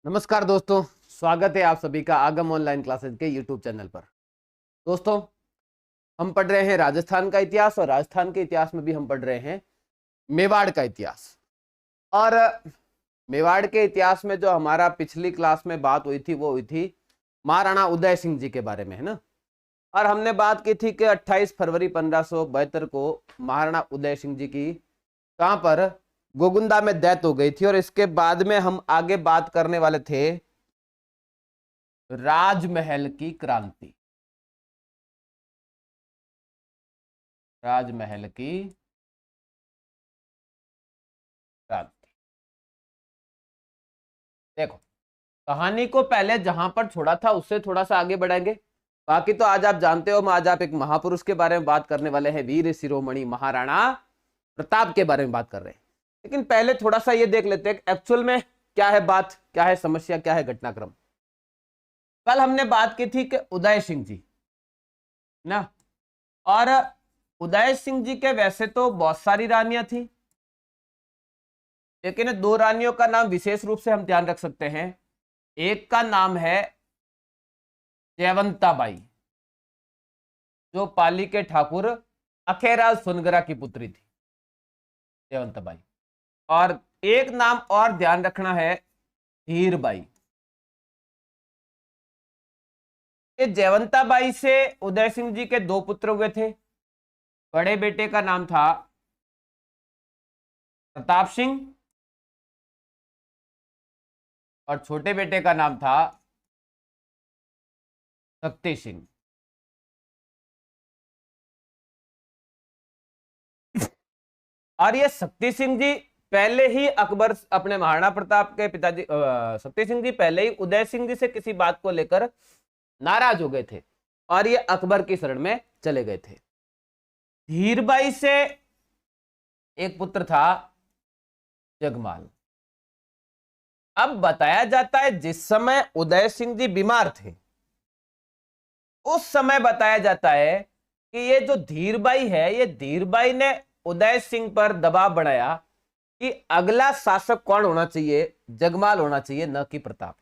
नमस्कार दोस्तों, स्वागत है आप सभी का आगम ऑनलाइन क्लासेस के यूट्यूब चैनल पर। दोस्तों, हम पढ़ रहे हैं राजस्थान का इतिहास और राजस्थान के इतिहास में भी हम पढ़ रहे हैं मेवाड़ का इतिहास। और मेवाड़ के इतिहास में जो हमारा पिछली क्लास में बात हुई थी वो हुई थी महाराणा उदय सिंह जी के बारे में, है ना। और हमने बात की थी कि 28 फरवरी 1572 को महाराणा उदय सिंह जी की कहां पर गोगुंदा में डेथ हो गई थी। और इसके बाद में हम आगे बात करने वाले थे राजमहल की क्रांति। राजमहल की क्रांति। देखो, कहानी को पहले जहां पर छोड़ा था उससे थोड़ा सा आगे बढ़ाएंगे। बाकी तो आज आप जानते हो, आज आप एक महापुरुष के बारे में बात करने वाले हैं, वीर शिरोमणि महाराणा प्रताप के बारे में बात कर रहे हैं। लेकिन पहले थोड़ा सा ये देख लेते हैं एक्चुअल में क्या है बात, क्या है समस्या, क्या है घटनाक्रम। कल हमने बात की थी कि उदय सिंह जी ना, और उदय सिंह जी के वैसे तो बहुत सारी रानियां थी, लेकिन दो रानियों का नाम विशेष रूप से हम ध्यान रख सकते हैं। एक का नाम है जयवंता बाई, जो पाली के ठाकुर अखेराज सोनगरा की पुत्री थी, जयवंता बाई। और एक नाम और ध्यान रखना है, हीरबाई। जयवंता बाई से उदय सिंह जी के दो पुत्र हुए थे। बड़े बेटे का नाम था प्रताप सिंह और छोटे बेटे का नाम था शक्ति सिंह। और ये शक्ति सिंह जी पहले ही अकबर, अपने महाराणा प्रताप के पिताजी शक्ति सिंह जी पहले ही उदय सिंह जी से किसी बात को लेकर नाराज हो गए थे और ये अकबर की शरण में चले गए थे। हीरबाई से एक पुत्र था जगमाल। अब बताया जाता है जिस समय उदय सिंह जी बीमार थे उस समय बताया जाता है कि ये जो धीरबाई है, ये धीरबाई ने उदय सिंह पर दबाव बनाया कि अगला शासक कौन होना चाहिए, जगमाल होना चाहिए, न कि प्रताप।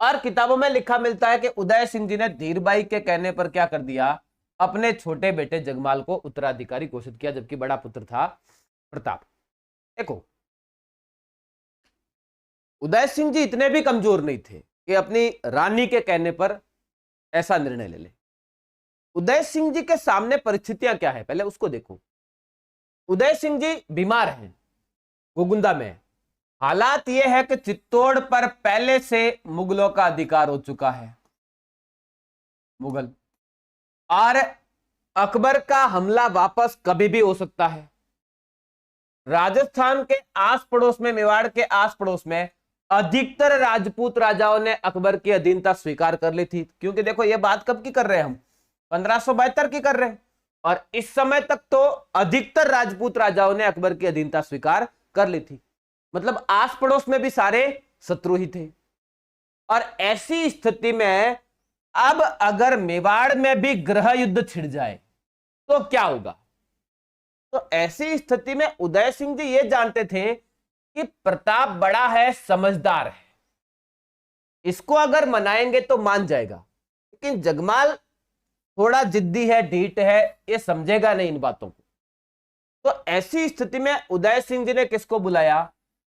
और किताबों में लिखा मिलता है कि उदय सिंह जी ने धीरबाई के कहने पर क्या कर दिया, अपने छोटे बेटे जगमाल को उत्तराधिकारी घोषित किया, जबकि बड़ा पुत्र था प्रताप। देखो, उदय सिंह जी इतने भी कमजोर नहीं थे कि अपनी रानी के कहने पर ऐसा निर्णय ले ले। उदय सिंह जी के सामने परिस्थितियां क्या है, पहले उसको देखो। उदय सिंह जी बीमार हैं, गोगुंदा में। हालात यह है कि चित्तौड़ पर पहले से मुगलों का अधिकार हो चुका है, मुगल, और अकबर का हमला वापस कभी भी हो सकता है। राजस्थान के आस पड़ोस में, मेवाड़ के आस पड़ोस में अधिकतर राजपूत राजाओं ने अकबर की अधीनता स्वीकार कर ली थी। क्योंकि देखो, ये बात कब की कर रहे हैं हम, 1572 की कर रहे हैं। और इस समय तक तो अधिकतर राजपूत राजाओं ने अकबर की अधीनता स्वीकार कर ली थी। मतलब आस पड़ोस में भी सारे शत्रु ही थे। और ऐसी स्थिति में अब अगर मेवाड़ में भी गृह युद्ध छिड़ जाए तो क्या होगा। तो ऐसी स्थिति में उदय सिंह जी ये जानते थे कि प्रताप बड़ा है, समझदार है, इसको अगर मनाएंगे तो मान जाएगा। लेकिन जगमाल थोड़ा जिद्दी है, ढीठ है, ये समझेगा नहीं इन बातों को। तो ऐसी स्थिति में उदय सिंह जी ने किसको बुलाया,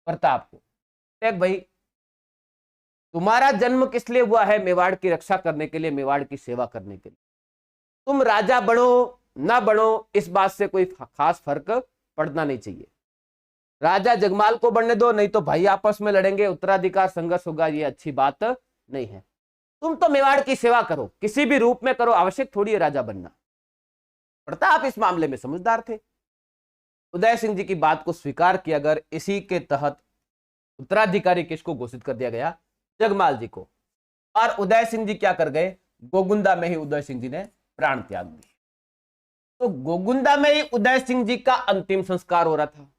प्रताप को। देख भाई, तुम्हारा जन्म किस लिए हुआ है, मेवाड़ की रक्षा करने के लिए, मेवाड़ की सेवा करने के लिए। तुम राजा बनो ना बनो, इस बात से कोई खास फर्क पड़ना नहीं चाहिए। राजा जगमाल को बनने दो, नहीं तो भाई आपस में लड़ेंगे, उत्तराधिकार संघर्ष होगा, ये अच्छी बात नहीं है। तुम तो मेवाड़ की सेवा करो, किसी भी रूप में करो, आवश्यक थोड़ी है राजा बनना। प्रताप इस मामले में समझदार थे, उदय सिंह जी की बात को स्वीकार किया। अगर इसी के तहत उत्तराधिकारी किसको घोषित कर दिया गया, जगमाल जी को। और उदय सिंह जी क्या कर गए, गोगुंदा में ही उदय सिंह जी ने प्राण त्याग दिए। तो गोगुंदा में ही उदय सिंह जी का अंतिम संस्कार हो रहा था।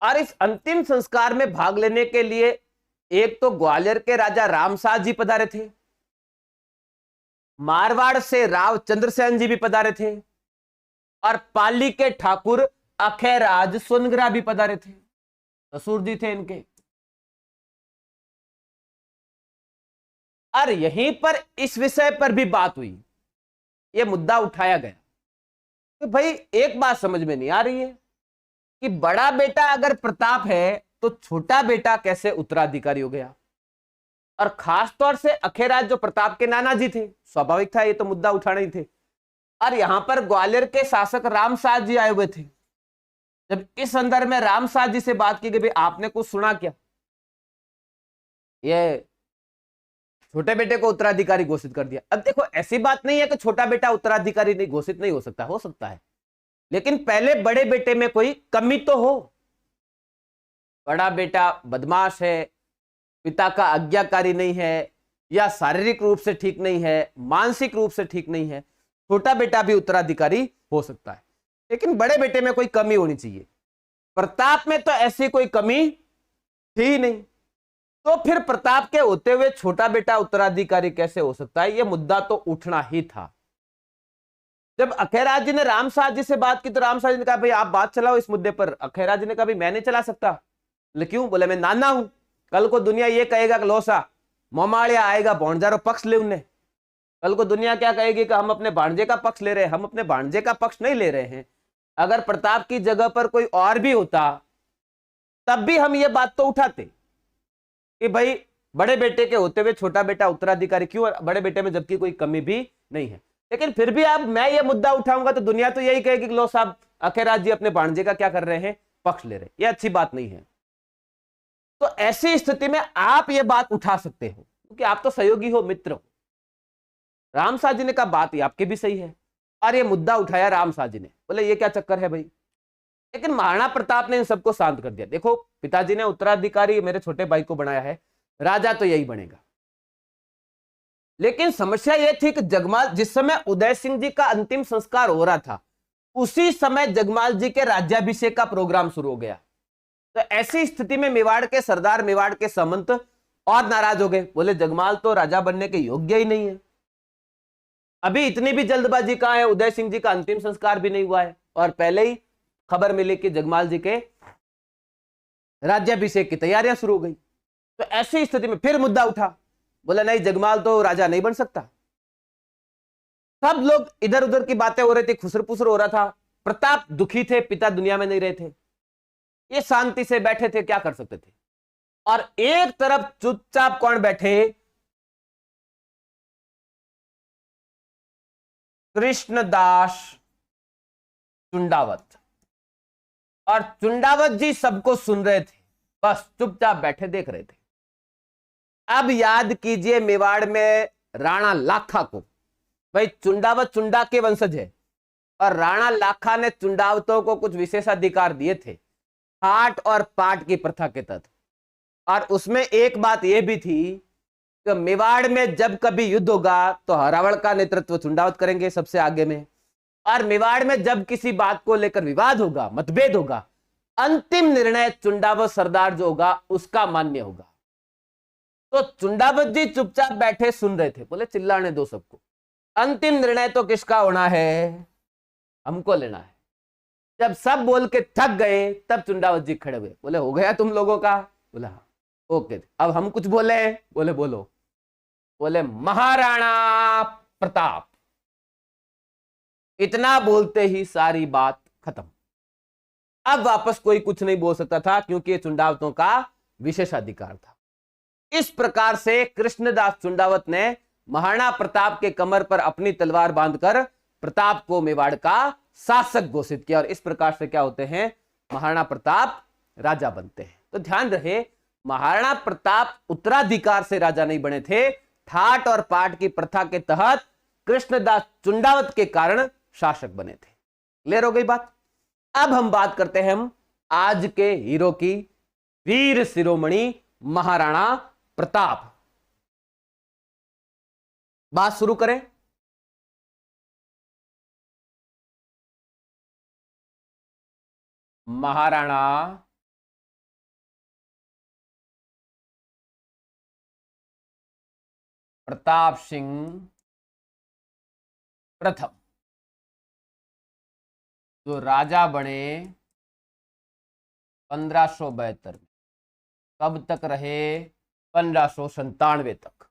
और इस अंतिम संस्कार में भाग लेने के लिए एक तो ग्वालियर के राजा रामसाह जी पधारे थे, मारवाड़ से राव चंद्रसेन जी भी पधारे थे, और पाली के ठाकुर अखेराज सोनगरा भी पधारे थे, ससुर जी थे इनके। और यहीं पर इस विषय पर भी बात हुई, ये मुद्दा उठाया गया कि भाई एक बात समझ में नहीं आ रही है कि बड़ा बेटा अगर प्रताप है तो छोटा बेटा कैसे उत्तराधिकारी हो गया। और खास तौर से अखेराज जो प्रताप के नाना जी थे, स्वाभाविक था ये तो मुद्दा उठाने ही थे। और यहां पर ग्वालियर के शासक रामसाज जी आए हुए थे। जब इस संदर्भ में रामसाज जी से बात की गई, भाई आपने कुछ सुना क्या, ये छोटे बेटे को उत्तराधिकारी घोषित कर दिया। अब देखो ऐसी बात नहीं है कि छोटा बेटा उत्तराधिकारी नहीं घोषित नहीं हो सकता है, लेकिन पहले बड़े बेटे में कोई कमी तो हो। बड़ा बेटा बदमाश है, पिता का आज्ञाकारी नहीं है, या शारीरिक रूप से ठीक नहीं है, मानसिक रूप से ठीक नहीं है, छोटा बेटा भी उत्तराधिकारी हो सकता है, लेकिन बड़े बेटे में कोई कमी होनी चाहिए। प्रताप में तो ऐसी कोई कमी थी ही नहीं, तो फिर प्रताप के होते हुए छोटा बेटा उत्तराधिकारी कैसे हो सकता है, यह मुद्दा तो उठना ही था। जब अखेराज जी ने रामसाज जी से बात की तो रामसाज जी ने कहा भाई आप बात चलाओ इस मुद्दे पर। अखेराज जी ने कहा भाई मैं नहीं चला सकता। बोले क्यों? बोले मैं नाना हूं, कल को दुनिया ये कहेगा कि लोसा मोमाड़िया आएगा भौंजारो पक्ष ले उन्हें। कल को दुनिया क्या कहेगी कि हम अपने भांजे का पक्ष ले रहे हैं। हम अपने भांजे का पक्ष नहीं ले रहे हैं। अगर प्रताप की जगह पर कोई और भी होता तब भी हम ये बात तो उठाते कि भाई बड़े बेटे के होते हुए छोटा बेटा उत्तराधिकारी क्यों, बड़े बेटे में जबकि कोई कमी भी नहीं है। लेकिन फिर भी अब मैं ये मुद्दा उठाऊंगा तो दुनिया तो यही कहेगी कि लो साहब अखेराज जी अपने भांजे का क्या कर रहे हैं, पक्ष ले रहे हैं। ये अच्छी बात नहीं है। तो ऐसी स्थिति में आप ये बात उठा सकते हो क्योंकि आप तो सहयोगी हो, मित्र हो। रामसाज जी ने कहा बात ये आपके भी सही है, और ये मुद्दा उठाया रामसाज जी ने। बोले ये क्या चक्कर है भाई। लेकिन महाराणा प्रताप ने इन सबको शांत कर दिया। देखो पिताजी ने उत्तराधिकारी मेरे छोटे भाई को बनाया है, राजा तो यही बनेगा। लेकिन समस्या यह थी कि जगमाल, जिस समय उदय सिंह जी का अंतिम संस्कार हो रहा था उसी समय जगमाल जी के राज्याभिषेक का प्रोग्राम शुरू हो गया। तो ऐसी स्थिति में मेवाड़ के सरदार, मेवाड़ के सामंत और नाराज हो गए। बोले जगमाल तो राजा बनने के योग्य ही नहीं है। अभी इतनी भी जल्दबाजी कहां है, उदय सिंह जी का अंतिम संस्कार भी नहीं हुआ है और पहले ही खबर मिली कि जगमाल जी के राज्याभिषेक की तैयारियां शुरू हो गई। तो ऐसी स्थिति में फिर मुद्दा उठा। बोला नहीं जगमाल तो राजा नहीं बन सकता। सब लोग इधर उधर की बातें हो रही थी, खुसर पुसर हो रहा था। प्रताप दुखी थे, पिता दुनिया में नहीं रहे थे, ये शांति से बैठे थे, क्या कर सकते थे। और एक तरफ चुपचाप कौन बैठे, कृष्णदास चुंडावत। और चुंडावत जी सबको सुन रहे थे, बस चुपचाप बैठे देख रहे थे। अब याद कीजिए मेवाड़ में राणा लाखा को, भाई चुंडावत चुंडा के वंशज है और राणा लाखा ने चुंडावतों को कुछ विशेषाधिकार दिए थे ठाट और पाट की प्रथा के तहत। और उसमें एक बात यह भी थी कि मेवाड़ में जब कभी युद्ध होगा तो हरावड़ का नेतृत्व चुंडावत करेंगे सबसे आगे में, और मेवाड़ में जब किसी बात को लेकर विवाद होगा, मतभेद होगा, अंतिम निर्णय चुंडावत सरदार जो होगा उसका मान्य होगा। तो चुंडावत जी चुपचाप बैठे सुन रहे थे। बोले चिल्लाने दो सबको, अंतिम निर्णय तो किसका होना है, हमको लेना है। जब सब बोल के थक गए तब चुंडावत जी खड़े हुए। बोले हो गया तुम लोगों का? बोला ओके, अब हम कुछ बोले? बोले बोलो। बोले महाराणा प्रताप। इतना बोलते ही सारी बात खत्म। अब वापस कोई कुछ नहीं बोल सकता था क्योंकि चुंडावतों का विशेषाधिकार था। इस प्रकार से कृष्णदास चुंडावत ने महाराणा प्रताप के कमर पर अपनी तलवार बांधकर प्रताप को मेवाड़ का शासक घोषित किया। और इस प्रकार से क्या होते हैं, महाराणा प्रताप राजा बनते हैं। तो ध्यान रहे महाराणा प्रताप उत्तराधिकार से राजा नहीं बने थे, ठाट और पाट की प्रथा के तहत कृष्णदास चुंडावत के कारण शासक बने थे। क्लियर हो गई बात। अब हम बात करते हैं हम आज के हीरो की, वीर शिरोमणि महाराणा प्रताप। बात शुरू करें। महाराणा प्रताप सिंह प्रथम जो राजा बने 1572 में, कब तक रहे, 1597 तक।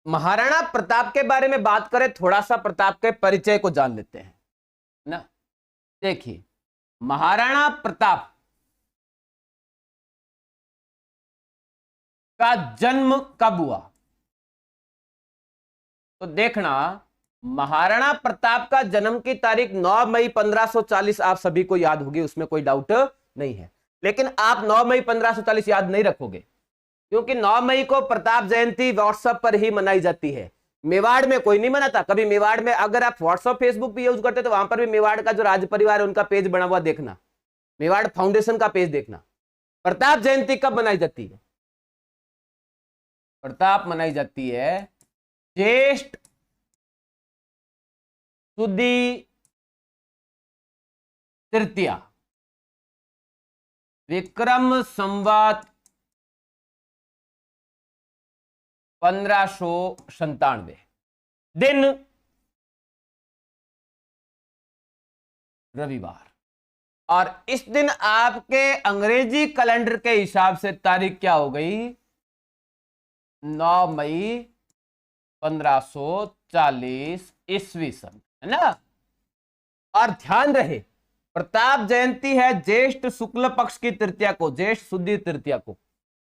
महाराणा प्रताप के बारे में बात करें, थोड़ा सा प्रताप के परिचय को जान लेते हैं ना। देखिए, महाराणा प्रताप का जन्म कब हुआ, तो देखना, महाराणा प्रताप का जन्म की तारीख 9 मई 1540 आप सभी को याद होगी, उसमें कोई डाउट नहीं है। लेकिन आप 9 मई 1540 याद नहीं रखोगे, क्योंकि 9 मई को प्रताप जयंती व्हाट्सएप पर ही मनाई जाती है। मेवाड़ में कोई नहीं मनाता। कभी मेवाड़ में अगर आप व्हाट्सएप फेसबुक भी यूज करते तो वहां पर भी मेवाड़ का जो राज परिवार है उनका पेज बना हुआ देखना, मेवाड़ फाउंडेशन का पेज देखना। प्रताप जयंती कब मनाई जाती है? प्रताप मनाई जाती है ज्येष्ठ सुदी तृतीया, विक्रम संवत 1597, दिन रविवार। और इस दिन आपके अंग्रेजी कैलेंडर के हिसाब से तारीख क्या हो गई? 9 मई 1540 ईस्वी सन, है ना। और ध्यान रहे, प्रताप जयंती है ज्येष्ठ शुक्ल पक्ष की तृतीया को, ज्येष्ठ शुद्ध तृतीया को।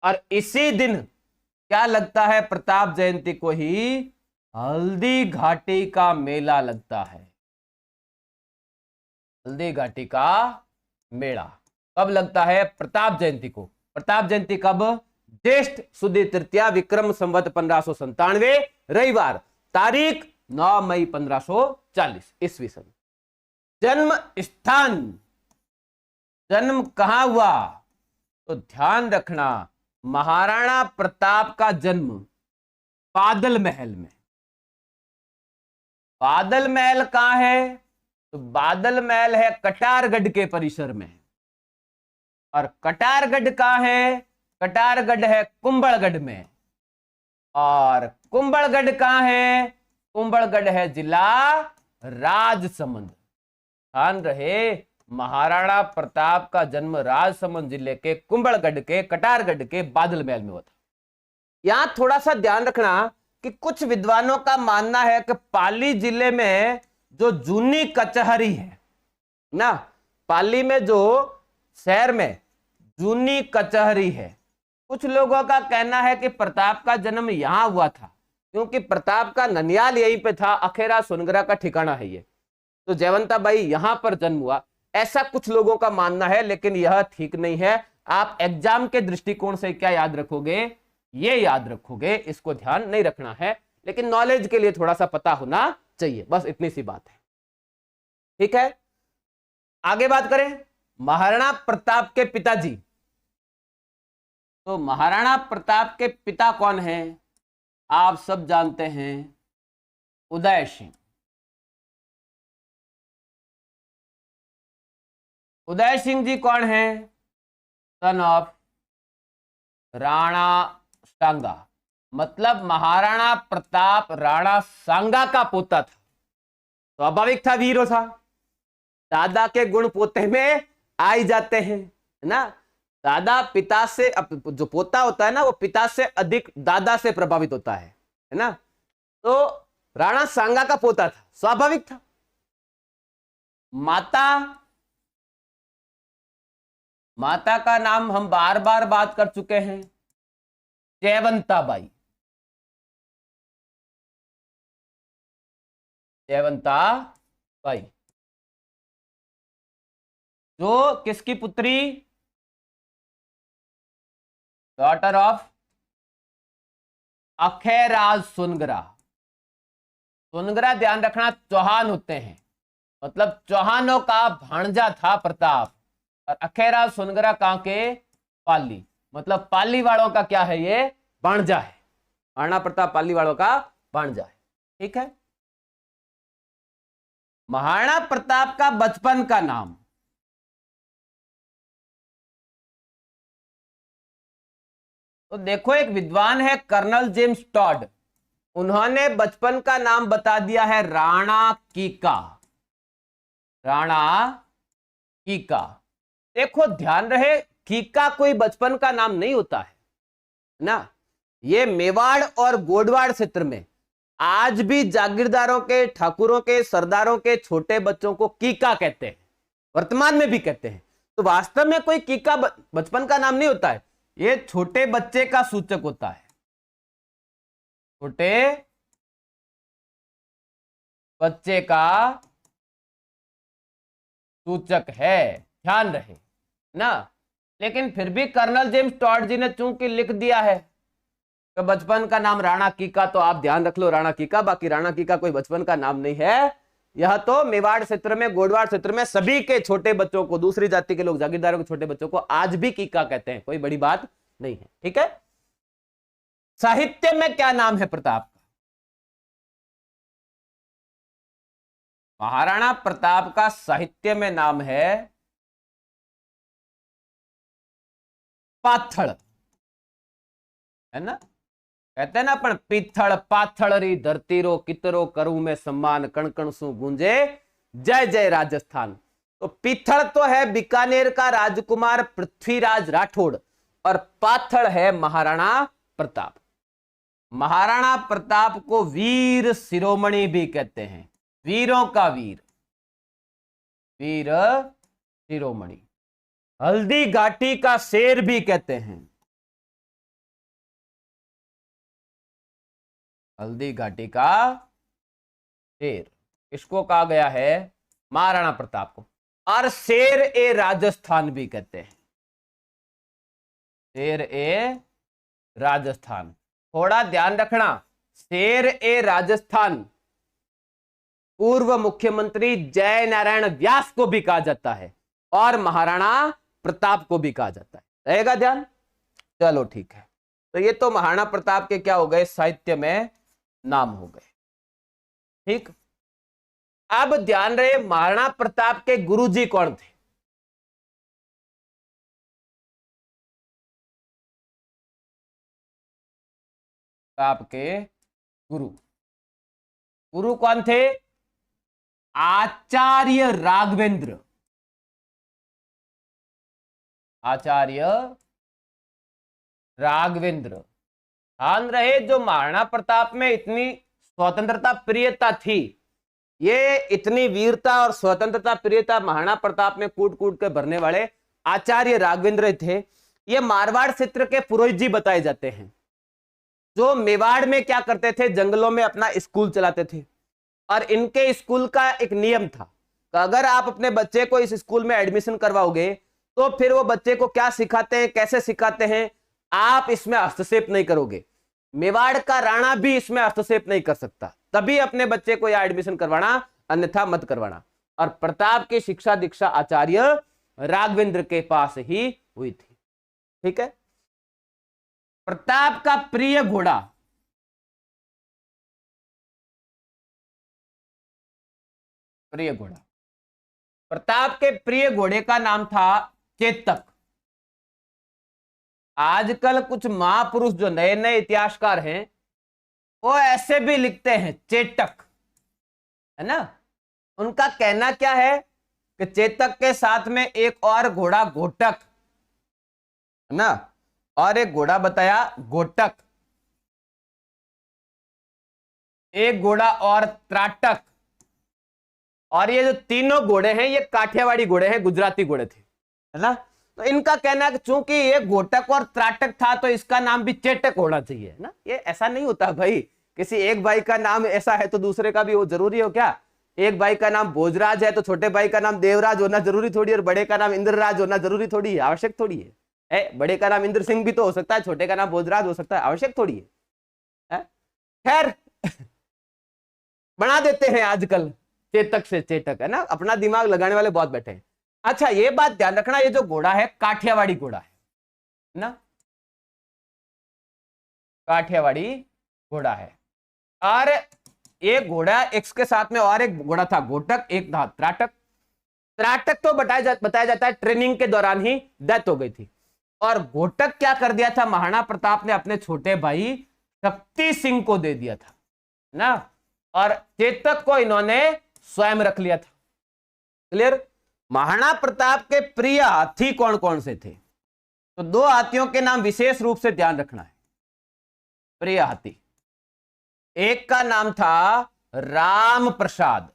और इसी दिन क्या लगता है? प्रताप जयंती को ही हल्दी घाटी का मेला लगता है। हल्दी घाटी का मेला कब लगता है? प्रताप जयंती को। प्रताप जयंती कब? ज्येष्ठ शुद्ध तृतीया, विक्रम संवत 1597, रविवार, तारीख 9 मई 1540 ईस्वी सन। जन्म स्थान, जन्म कहां हुआ? तो ध्यान रखना, महाराणा प्रताप का जन्म बादल महल में। बादल महल कहां है? तो बादल महल है कटारगढ़ के परिसर में। और कटारगढ़ कहां है? कटारगढ़ है कुंभलगढ़ में। और कुंभलगढ़ कहां है? कुंभलगढ़ है जिला राजसमंद। ध्यान रहे, महाराणा प्रताप का जन्म राजसमंद जिले के कुंभलगढ़ के कटारगढ़ के बादल महल में हुआ था। यहां थोड़ा सा ध्यान रखना कि कुछ विद्वानों का मानना है कि पाली जिले में जो जूनी कचहरी है ना, पाली में जो शहर में जूनी कचहरी है, कुछ लोगों का कहना है कि प्रताप का जन्म यहां हुआ था, क्योंकि प्रताप का ननियाल यहीं पे था, अखेरा सोनगरा का ठिकाना है ये, तो जयवंता बाई यहां पर जन्म हुआ, ऐसा कुछ लोगों का मानना है। लेकिन यह ठीक नहीं है। आप एग्जाम के दृष्टिकोण से क्या याद रखोगे? ये याद रखोगे, इसको ध्यान नहीं रखना है, लेकिन नॉलेज के लिए थोड़ा सा पता होना चाहिए, बस इतनी सी बात है। ठीक है, आगे बात करें महाराणा प्रताप के पिताजी। तो महाराणा प्रताप के पिता कौन हैं? आप सब जानते हैं, उदय सिंह। उदय सिंह जी कौन है? सन ऑफ राणा सांगा, मतलब महाराणा प्रताप राणा सांगा का पोता था। स्वाभाविक था, वीर था। दादा के गुण पोते में आ ही जाते हैं, है ना। दादा पिता से, जो पोता होता है ना, वो पिता से अधिक दादा से प्रभावित होता है ना। तो राणा सांगा का पोता था, स्वाभाविक था। माता का नाम हम बार बार बात कर चुके हैं, जयवंता बाई। जयवंता बाई जो किसकी पुत्री? Daughter of Akheraj Sungara. सुनगरा ध्यान रखना चौहान होते हैं, मतलब चौहानों का भांजा था प्रताप। और अखेराज सुनगरा कहां के? पाली, मतलब पाली वालों का क्या है? ये भांजा है। महाराणा प्रताप पाली वालों का भांजा है। ठीक है, महाराणा प्रताप का बचपन का नाम। तो देखो, एक विद्वान है कर्नल जेम्स टॉड, उन्होंने बचपन का नाम बता दिया है राणा कीका। राणा कीका। देखो ध्यान रहे, कीका कोई बचपन का नाम नहीं होता है ना। ये मेवाड़ और गोडवाड़ क्षेत्र में आज भी जागीरदारों के, ठाकुरों के, सरदारों के छोटे बच्चों को कीका कहते हैं, वर्तमान में भी कहते हैं। तो वास्तव में कोई कीका बचपन का नाम नहीं होता है, ये छोटे बच्चे का सूचक होता है, छोटे बच्चे का सूचक है, ध्यान रहे ना। लेकिन फिर भी कर्नल जेम्स टॉड जी ने चूंकि लिख दिया है तो बचपन का नाम राणा कीका, तो आप ध्यान रख लो राणा कीका, बाकी राणा कीका कोई बचपन का नाम नहीं है। यह तो मेवाड़ क्षेत्र में, गोडवाड़ क्षेत्र में सभी के छोटे बच्चों को, दूसरी जाति के लोग, जागीरदारों के छोटे बच्चों को आज भी कीका कहते हैं, कोई बड़ी बात नहीं है। ठीक है। साहित्य में क्या नाम है प्रताप का? महाराणा प्रताप का साहित्य में नाम है पाथड़, है ना। कहते हैं ना अपन, पीथड़ पाथड़ री धरती रो कितरो करूं में सम्मान, कण कण सु गूंजे जय जय राजस्थान। तो पीथड़ तो है बीकानेर का राजकुमार पृथ्वीराज राठौड़ और पाथड़ है महाराणा प्रताप। महाराणा प्रताप को वीर शिरोमणि भी कहते हैं, वीरों का वीर, वीर शिरोमणि। हल्दी घाटी का शेर भी कहते हैं, हल्दी घाटी का शेर इसको कहा गया है महाराणा प्रताप को। और शेर ए राजस्थान भी कहते हैं, शेर ए राजस्थान। थोड़ा ध्यान रखना, शेर ए राजस्थान पूर्व मुख्यमंत्री जय नारायण व्यास को भी कहा जाता है और महाराणा प्रताप को भी कहा जाता है, रहेगा ध्यान। चलो ठीक है, तो ये तो महाराणा प्रताप के क्या हो गए, साहित्य में नाम हो गए। ठीक। अब ध्यान रहे, महाराणा प्रताप के गुरुजी कौन थे? प्रताप के गुरु, गुरु कौन थे? आचार्य राघवेंद्र, आचार्य राघवेंद्र। ध्यान रहे, जो महाराणा प्रताप में इतनी स्वतंत्रता प्रियता थी, ये इतनी वीरता और स्वतंत्रता प्रियता महाराणा प्रताप में कूट कूट कर भरने वाले आचार्य राघवेंद्र थे। ये मारवाड़ क्षेत्र के पुरोहित जी बताए जाते हैं, जो मेवाड़ में क्या करते थे, जंगलों में अपना स्कूल चलाते थे। और इनके स्कूल का एक नियम था कि अगर आप अपने बच्चे को इस स्कूल में एडमिशन करवाओगे तो फिर वो बच्चे को क्या सिखाते हैं, कैसे सिखाते हैं, आप इसमें हस्तक्षेप नहीं करोगे। मेवाड़ का राणा भी इसमें हस्तक्षेप नहीं कर सकता, तभी अपने बच्चे को यहां एडमिशन करवाना, अन्यथा मत करवाना। और प्रताप की शिक्षा दीक्षा आचार्य राघवेंद्र के पास ही हुई थी। ठीक है। प्रताप का प्रिय घोड़ा, प्रिय घोड़ा, प्रताप के प्रिय घोड़े का नाम था चेतक। आजकल कुछ महापुरुष जो नए नए इतिहासकार हैं वो ऐसे भी लिखते हैं चेतक, है ना। उनका कहना क्या है कि चेतक के साथ में एक और घोड़ा घोटक, है ना, और एक घोड़ा बताया घोटक, एक घोड़ा और त्राटक, और ये जो तीनों घोड़े हैं ये काठियावाड़ी घोड़े हैं, गुजराती घोड़े थे, है ना। तो इनका कहना है कि चूंकि ये घोटक और त्राटक था तो इसका नाम भी चेटक होना चाहिए ना। ये ऐसा नहीं होता भाई, किसी एक भाई का नाम ऐसा है तो दूसरे का भी वो जरूरी हो क्या? एक भाई का नाम भोजराज है तो छोटे भाई का नाम देवराज होना जरूरी थोड़ी है, और बड़े का नाम इंद्रराज होना जरूरी थोड़ी है, आवश्यक थोड़ी है। बड़े का नाम इंद्र सिंह भी तो हो सकता है, छोटे का नाम भोजराज हो सकता है, आवश्यक थोड़ी है। खैर बना देते हैं आजकल चेतक से चेटक, है ना, अपना दिमाग लगाने वाले बहुत बैठे हैं। अच्छा ये बात ध्यान रखना, ये जो घोड़ा है काठियावाड़ी घोड़ा है ना, काठियावाड़ी घोड़ा है। और एक घोड़ा, इसके साथ में और एक घोड़ा था घोटक, एक था त्राटक। त्राटक तो बताया जाता है ट्रेनिंग के दौरान ही डेथ हो गई थी। और घोटक क्या कर दिया था, महाराणा प्रताप ने अपने छोटे भाई शक्ति सिंह को दे दिया था ना। और चेतक को इन्होंने स्वयं रख लिया था। क्लियर। महाराणा प्रताप के प्रिय हाथी कौन कौन से थे? तो दो हाथियों के नाम विशेष रूप से ध्यान रखना है। प्रिय हाथी। एक का नाम था राम प्रसाद,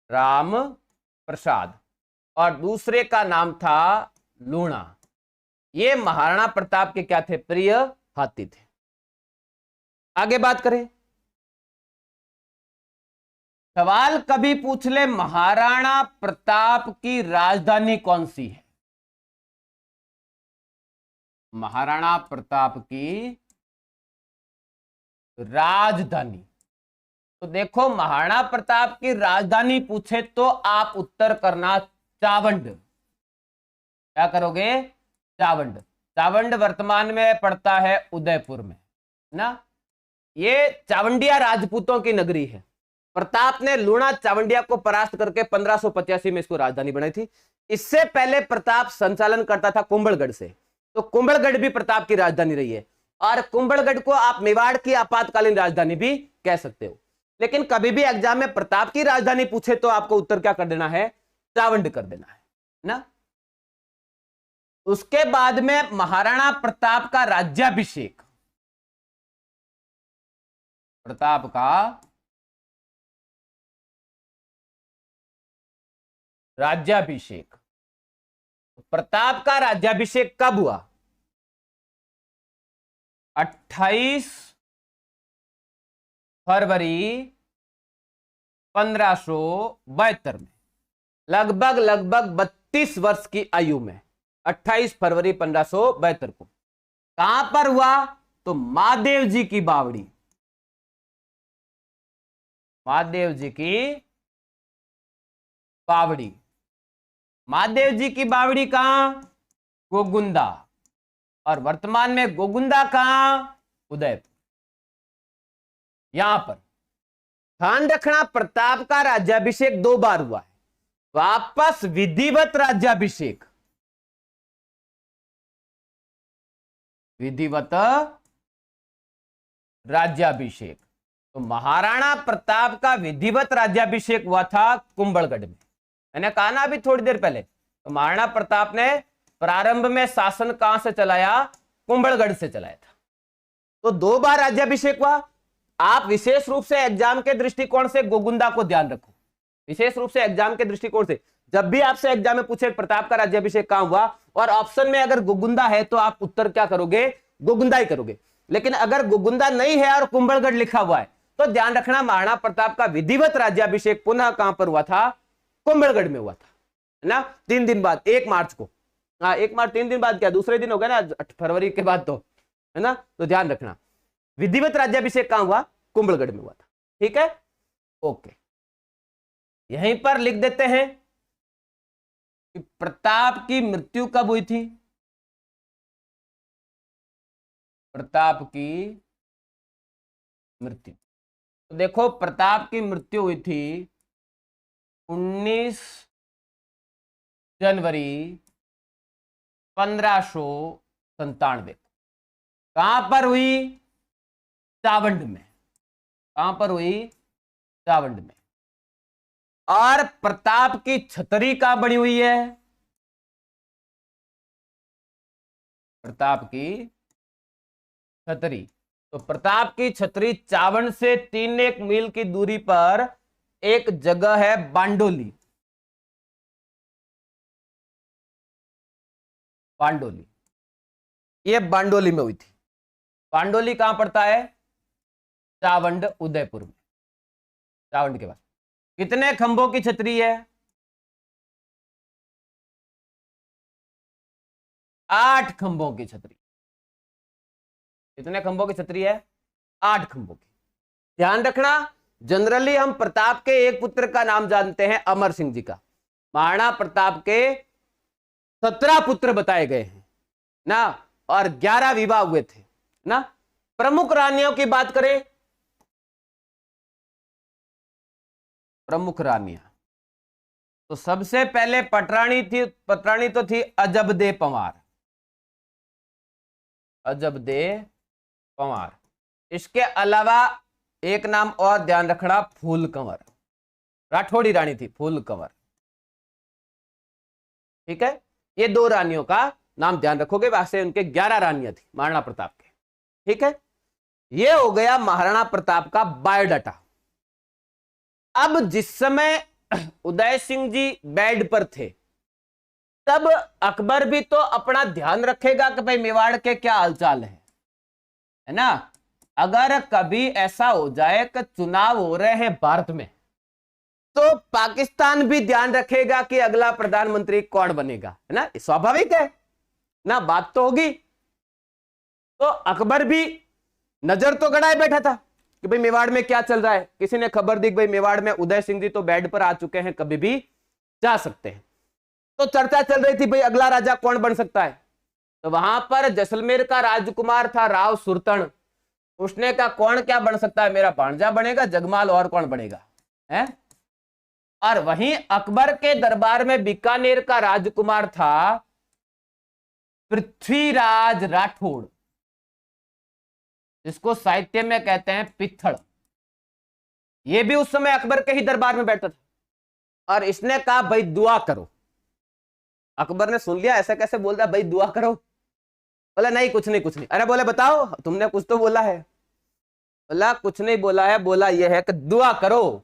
राम प्रसाद, और दूसरे का नाम था लूणा। ये महाराणा प्रताप के क्या थे? प्रिय हाथी थे। आगे बात करें, सवाल कभी पूछ ले महाराणा प्रताप की राजधानी कौन सी है? महाराणा प्रताप की राजधानी, तो देखो महाराणा प्रताप की राजधानी पूछे तो आप उत्तर करना चावंड। क्या करोगे? चावंड। चावंड वर्तमान में पड़ता है उदयपुर में ना। ये चावंडिया राजपूतों की नगरी है। प्रताप ने लूणा चावंडिया को परास्त करके 1585 में इसको राजधानी बनाई थी। इससे पहले प्रताप संचालन करता था कुंभलगढ़ से, तो कुंभलगढ़ भी प्रताप की राजधानी रही है, और कुंभलगढ़ को आप मेवाड़ की आपातकालीन राजधानी भी कह सकते हो। लेकिन कभी भी एग्जाम में प्रताप की राजधानी पूछे तो आपको उत्तर क्या कर देना है? चावंड कर देना है ना। उसके बाद में महाराणा प्रताप का राज्याभिषेक, प्रताप का राज्याभिषेक, प्रताप का राज्याभिषेक कब हुआ? 28 फरवरी 1572 में, लगभग 32 वर्ष की आयु में, 28 फरवरी 1572 को। कहां पर हुआ? तो महादेव जी की बावड़ी, महादेव जी की बावड़ी। महादेव जी की बावड़ी कहां? गोगुंदा। और वर्तमान में गोगुंदा कहां? उदयपुर। यहां पर ध्यान रखना, प्रताप का राज्याभिषेक 2 बार हुआ है। वापस विधिवत राज्याभिषेक, विधिवत राज्याभिषेक। तो महाराणा प्रताप का विधिवत राज्याभिषेक हुआ था कुंभलगढ़ में। मैंने कहा ना अभी थोड़ी देर पहले, तो महाराणा प्रताप ने प्रारंभ में शासन कहां से चलाया? कुंभलगढ़ से चलाया था। तो 2 बार राज्याभिषेक हुआ। आप विशेष रूप से एग्जाम के दृष्टिकोण से गोगुंदा को ध्यान रखो, विशेष रूप से एग्जाम के दृष्टिकोण से। जब भी आपसे एग्जाम में पूछे प्रताप का राज्याभिषेक कहां हुआ और ऑप्शन में अगर गोगुंदा है तो आप उत्तर क्या करोगे? गोगुंदा ही करोगे। लेकिन अगर गोगुंदा नहीं है और कुंभलगढ़ लिखा हुआ है तो ध्यान रखना महाराणा प्रताप का विधिवत राज्याभिषेक पुनः कहां पर हुआ था? कुंभलगढ़ में हुआ था, है ना। 3 दिन बाद, 1 मार्च को। हाँ 1 मार्च 3 दिन बाद, क्या दूसरे दिन हो गया ना 8 फरवरी के बाद, तो है ना। तो ध्यान रखना विधिवत राज्याभिषेक कहां हुआ? कुंभलगढ़ में हुआ था। ठीक है, ओके। यहीं पर लिख देते हैं कि प्रताप की मृत्यु कब हुई थी? प्रताप की मृत्यु, तो देखो प्रताप की मृत्यु हुई थी 19 जनवरी 1597। कहां पर हुई? चावंड में। कहां पर हुई? चावंड में। और प्रताप की छतरी कहां बनी हुई है? प्रताप की छतरी, तो प्रताप की छतरी चावंड से 3 मील की दूरी पर एक जगह है बांडोली। बांडोली, ये बांडोली में हुई थी। बांडोली कहां पड़ता है? चावंड, उदयपुर में। चावंड के पास। कितने खंभों की छतरी है? 8 खंभों की छतरी। कितने खंभों की छतरी है? 8 खंभों की। ध्यान रखना, जनरली हम प्रताप के एक पुत्र का नाम जानते हैं, अमर सिंह जी का। महाराणा प्रताप के 17 पुत्र बताए गए हैं ना, और 11 विवाह हुए थे ना। प्रमुख रानियों की बात करें, प्रमुख रानियां, तो सबसे पहले पटरानी तो थी अजबदे पंवार। अजबदे पंवार। इसके अलावा एक नाम और ध्यान रखना, फूल कंवर। राठौड़ी रानी थी फूल कंवर। ठीक है, ये 2 रानियों का नाम ध्यान रखोगे। वैसे उनके 11 रानियां थी महाराणा प्रताप के। ठीक है, ये हो गया महाराणा प्रताप का बायोडाटा। अब जिस समय उदय सिंह जी बेड पर थे, तब अकबर भी तो अपना ध्यान रखेगा कि भाई मेवाड़ के क्या हालचाल है ना। अगर कभी ऐसा हो जाए कि चुनाव हो रहे हैं भारत में, तो पाकिस्तान भी ध्यान रखेगा कि अगला प्रधानमंत्री कौन बनेगा, है ना, स्वाभाविक है ना, बात तो होगी। तो अकबर भी नजर तो गड़ाए बैठा था कि भाई मेवाड़ में क्या चल रहा है। किसी ने खबर दी भाई मेवाड़ में उदय सिंह जी तो बेड पर आ चुके हैं, कभी भी जा सकते हैं। तो चर्चा चल रही थी भाई अगला राजा कौन बन सकता है। तो वहां पर जैसलमेर का राजकुमार था राव सुरतन, उसने कहा कौन क्या बन सकता है, मेरा भांजा बनेगा जगमाल, और कौन बनेगा है। और वहीं अकबर के दरबार में बीकानेर का राजकुमार था पृथ्वीराज राठौड़, जिसको साहित्य में कहते हैं पित्थड़। यह भी उस समय अकबर के ही दरबार में बैठा था। और इसने कहा भाई दुआ करो। अकबर ने सुन लिया, ऐसा कैसे बोल रहा भाई दुआ करो। बोला नहीं कुछ नहीं कुछ नहीं। अरे बोले बताओ तुमने कुछ तो बोला है। बोला कुछ नहीं बोला है, बोला यह है कि दुआ करो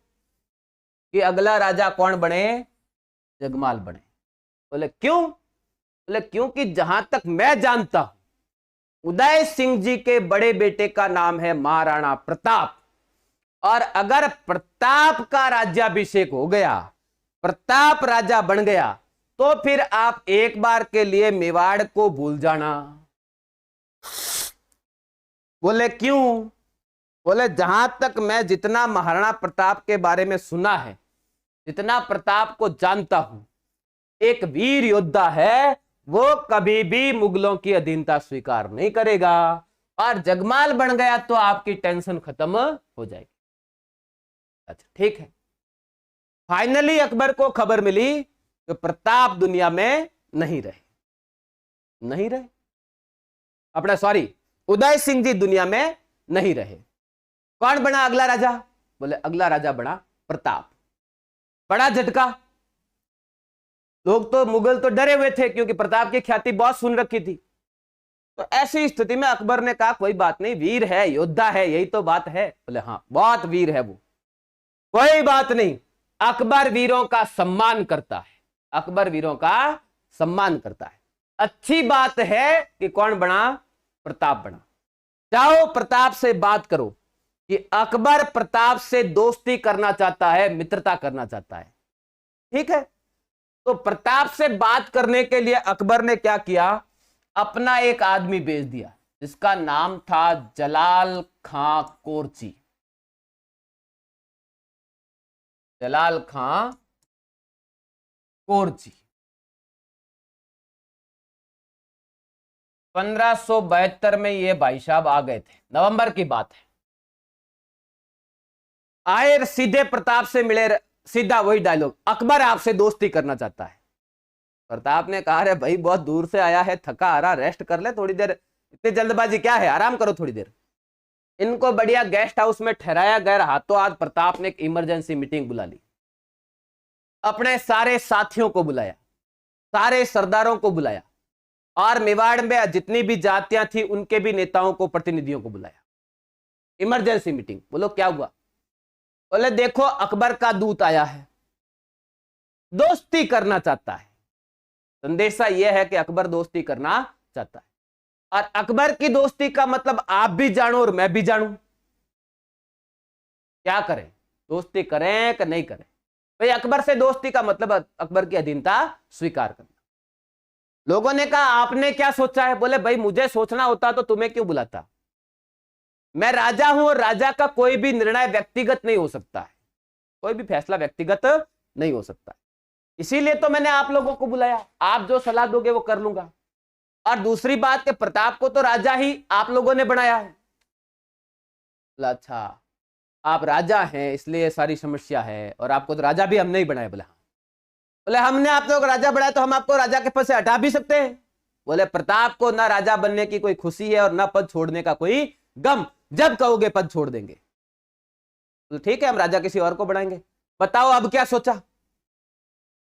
कि अगला राजा कौन बने, जगमाल बने। बोले क्यों? बोले क्योंकि जहां तक मैं जानता हूं उदय सिंह जी के बड़े बेटे का नाम है महाराणा प्रताप, और अगर प्रताप का राज्याभिषेक हो गया, प्रताप राजा बन गया, तो फिर आप एक बार के लिए मेवाड़ को भूल जाना। बोले क्यों? बोले जहां तक मैं जितना महाराणा प्रताप के बारे में सुना है, जितना प्रताप को जानता हूं, एक वीर योद्धा है, वो कभी भी मुगलों की अधीनता स्वीकार नहीं करेगा, और जगमाल बन गया तो आपकी टेंशन खत्म हो जाएगी। अच्छा ठीक है। फाइनली अकबर को खबर मिली कि प्रताप दुनिया में नहीं रहे, अपना सॉरी उदय सिंह जी दुनिया में नहीं रहे। कौन बना अगला राजा? बोले अगला राजा बना प्रताप। बड़ा झटका, लोग तो मुगल तो डरे हुए थे क्योंकि प्रताप की ख्याति बहुत सुन रखी थी। तो ऐसी स्थिति में अकबर ने कहा कोई बात नहीं, वीर है, योद्धा है, यही तो बात है। बोले हाँ बहुत वीर है वो, कोई बात नहीं, अकबर वीरों का सम्मान करता है, अकबर वीरों का सम्मान करता है। अच्छी बात है कि कौन बना? प्रताप बना। जाओ प्रताप से बात करो कि अकबर प्रताप से दोस्ती करना चाहता है, मित्रता करना चाहता है। ठीक है, तो प्रताप से बात करने के लिए अकबर ने क्या किया, अपना एक आदमी भेज दिया जिसका नाम था जलाल खां कोरची। जलाल खां कोरची 1572 में ये भाई साहब आ गए थे, नवंबर की बात है। आए सीधे प्रताप से मिले, सीधा वही डायलॉग, अकबर आपसे दोस्ती करना चाहता है। प्रताप ने कहा अरे भाई बहुत दूर से आया है, थका आ रहा, रेस्ट कर ले थोड़ी देर, इतनी जल्दबाजी क्या है, आराम करो थोड़ी देर। इनको बढ़िया गेस्ट हाउस में ठहराया गया। हाथों हाथ प्रताप ने एक इमरजेंसी मीटिंग बुला ली, अपने सारे साथियों को बुलाया, सारे सरदारों को बुलाया, और मेवाड़ में जितनी भी जातियां थी उनके भी नेताओं को, प्रतिनिधियों को बुलाया। Emergency meeting. बोलो क्या हुआ? बोले देखो अकबर का दूत आया है, दोस्ती करना चाहता है। संदेशा यह है कि अकबर दोस्ती करना चाहता है, और अकबर की दोस्ती का मतलब आप भी जानो और मैं भी जानूं। क्या करें, दोस्ती करें कि नहीं करें? भाई अकबर से दोस्ती का मतलब अकबर की अधीनता स्वीकार करना। लोगों ने कहा आपने क्या सोचा है? बोले भाई मुझे सोचना होता तो तुम्हें क्यों बुलाता, मैं राजा हूं, और राजा का कोई भी निर्णय व्यक्तिगत नहीं हो सकता है, कोई भी फैसला व्यक्तिगत नहीं हो सकता, इसीलिए तो मैंने आप लोगों को बुलाया, आप जो सलाह दोगे वो कर लूंगा। और दूसरी बात कि प्रताप को तो राजा ही आप लोगों ने बनाया है। अच्छा आप राजा हैं इसलिए सारी समस्या है, और आपको तो राजा भी हम नहीं बनाए। बोले हाँ। बोले हमने आप लोग राजा बनाया तो हम आपको राजा के पद से हटा भी सकते हैं। बोले प्रताप को ना राजा बनने की कोई खुशी है और ना पद छोड़ने का कोई गम, जब कहोगे पद छोड़ देंगे। तो ठीक है हम राजा किसी और को बनाएंगे, बताओ अब क्या सोचा?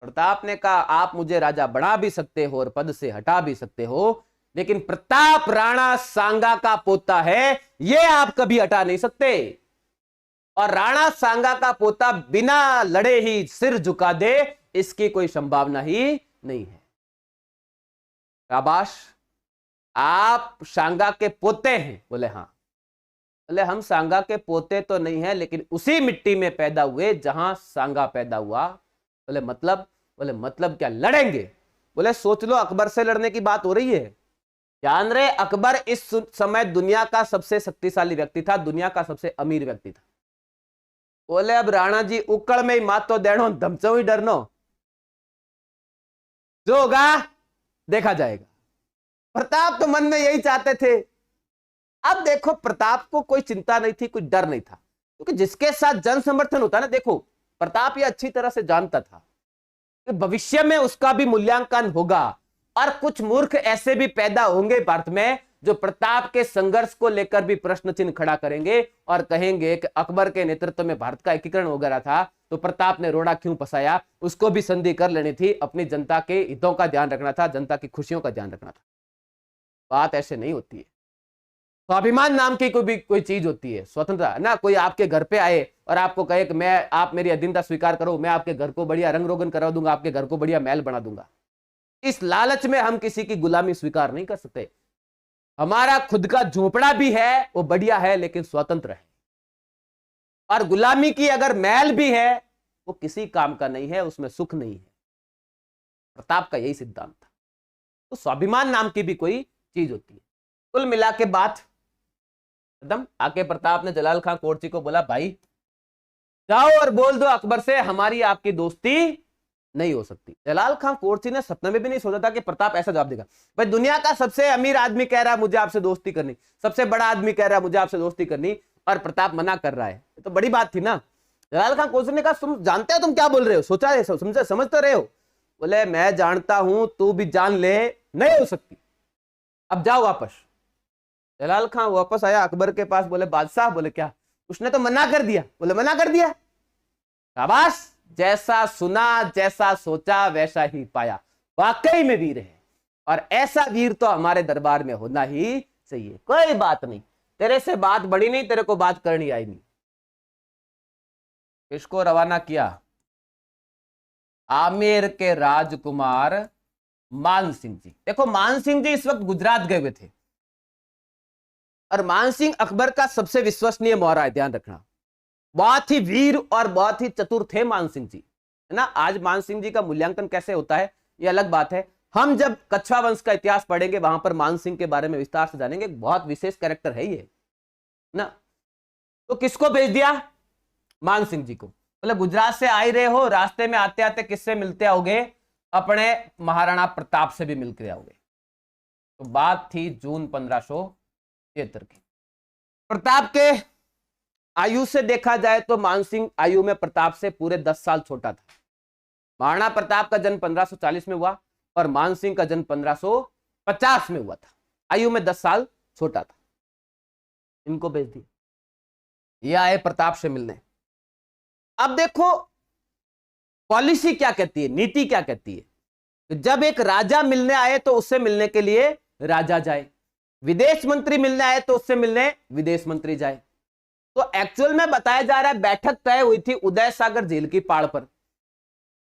प्रताप ने कहा आप मुझे राजा बना भी सकते हो और पद से हटा भी सकते हो, लेकिन प्रताप राणा सांगा का पोता है, यह आप कभी हटा नहीं सकते। और राणा सांगा का पोता बिना लड़े ही सिर झुका दे, इसकी कोई संभावना ही नहीं है। शाबाश, आप सांगा के पोते हैं? बोले हाँ। बोले हम सांगा के पोते तो नहीं है, लेकिन उसी मिट्टी में पैदा हुए जहां सांगा पैदा हुआ। बोले मतलब? बोले मतलब क्या, लड़ेंगे? बोले सोच लो, अकबर से लड़ने की बात हो रही है। जान रहे, अकबर इस समय दुनिया का सबसे शक्तिशाली व्यक्ति था, दुनिया का सबसे अमीर व्यक्ति था। बोले अब राणा जी उकड़ में ही मात तो देनो, धमचो ही डरनो, जो होगा देखा जाएगा। प्रताप तो मन में यही चाहते थे। अब देखो, प्रताप को कोई चिंता नहीं थी, कोई डर नहीं था, क्योंकि जिसके साथ जन समर्थन होता है ना, देखो प्रताप ये अच्छी तरह से जानता था कि भविष्य में उसका भी मूल्यांकन होगा, और कुछ मूर्ख ऐसे भी पैदा होंगे भारत में जो प्रताप के संघर्ष को लेकर भी प्रश्न चिन्ह खड़ा करेंगे और कहेंगे कि अकबर के नेतृत्व में भारत का एकीकरण हो गया था, तो प्रताप ने रोड़ा क्यों फंसाया? उसको भी संधि कर लेनी थी, अपनी जनता के हितों का ध्यान रखना था, जनता की खुशियों का ध्यान रखना था। बात ऐसे नहीं होती है। स्वाभिमान नाम की कोई चीज होती है, स्वतंत्रता ना। कोई आपके घर पे आए और आपको कहे कि आप मेरी अधीनता स्वीकार करो, मैं आपके घर को बढ़िया रंग रोगन करा दूंगा, आपके घर को बढ़िया महल बना दूंगा। इस लालच में हम किसी की गुलामी स्वीकार नहीं कर सकते। हमारा खुद का झोपड़ा भी है, वो बढ़िया है, लेकिन स्वतंत्र है। और गुलामी की अगर महल भी है, वो किसी काम का नहीं है, उसमें सुख नहीं है। प्रताप का यही सिद्धांत था। तो स्वाभिमान नाम की भी कोई चीज होती है। कुल मिला के बात एकदम आके प्रताप ने जलाल खान कोर्ची को बोला, भाई जाओ और बोल दो अकबर से हमारी आपकी दोस्ती नहीं हो सकती। जलाल खान कोर्ची ने सपने में भी नहीं सोचा था कि प्रताप ऐसा जवाब देगा। भाई दुनिया का सबसे अमीर आदमी कह रहा है मुझे आपसे दोस्ती करनी, सबसे बड़ा आदमी कह रहा है मुझे आपसे दोस्ती करनी, और प्रताप मना कर रहा है, तो बड़ी बात थी ना। जलाल खान कोर्ची ने कहा, तुम जानते हो तुम क्या बोल रहे हो, सोचा है, समझ तो रहे हो? बोले मैं जानता हूं, तू भी जान ले, नहीं हो सकती, अब जाओ वापस। जलाल खान वापस आया अकबर के पास, बोले बादशाह, बोले क्या? उसने तो मना कर दिया। बोले मना कर दिया? शाबाश, जैसा सुना जैसा सोचा वैसा ही पाया, वाकई में वीर है, और ऐसा वीर तो हमारे दरबार में होना ही चाहिए। कोई बात नहीं, तेरे से बात बढ़ी नहीं, तेरे को बात करनी आई नहीं। किसको रवाना किया? आमेर के राजकुमार मान सिंह जी। देखो मान सिंह जी इस वक्त गुजरात गए हुए थे, और मान सिंह अकबर का सबसे विश्वसनीय मोहरा है, ध्यान रखना। बहुत ही वीर और बहुत ही चतुर थे मान सिंह जी, है ना। आज मान सिंह जी का मूल्यांकन कैसे होता है ये अलग बात है। हम जब कच्छा वंश का इतिहास पढ़ेंगे वहां पर मान सिंह के बारे में विस्तार से जानेंगे। बहुत विशेष कैरेक्टर है ये ना। तो किसको भेज दिया? मान सिंह जी को। मतलब गुजरात से आ ही रहे हो, रास्ते में आते आते किससे मिलते आओगे? अपने महाराणा प्रताप से भी मिलकर आओगे। तो बात थी जून 1573 की। प्रताप के आयु से देखा जाए तो मान सिंह आयु में प्रताप से पूरे 10 साल छोटा था। महाराणा प्रताप का जन्म 1540 में हुआ और मान सिंह का जन्म 1550 में हुआ था। आयु में 10 साल छोटा था। इनको भेज दिया, ये आए प्रताप से मिलने। अब देखो पॉलिसी क्या कहती है, नीति क्या कहती है। जब एक राजा मिलने आए तो उससे मिलने के लिए राजा जाए, विदेश मंत्री मिलने आए तो उससे मिलने विदेश मंत्री जाए। तो एक्चुअल में बताया जा रहा है बैठक तय हुई थी उदय सागर झील की पाड़ पर,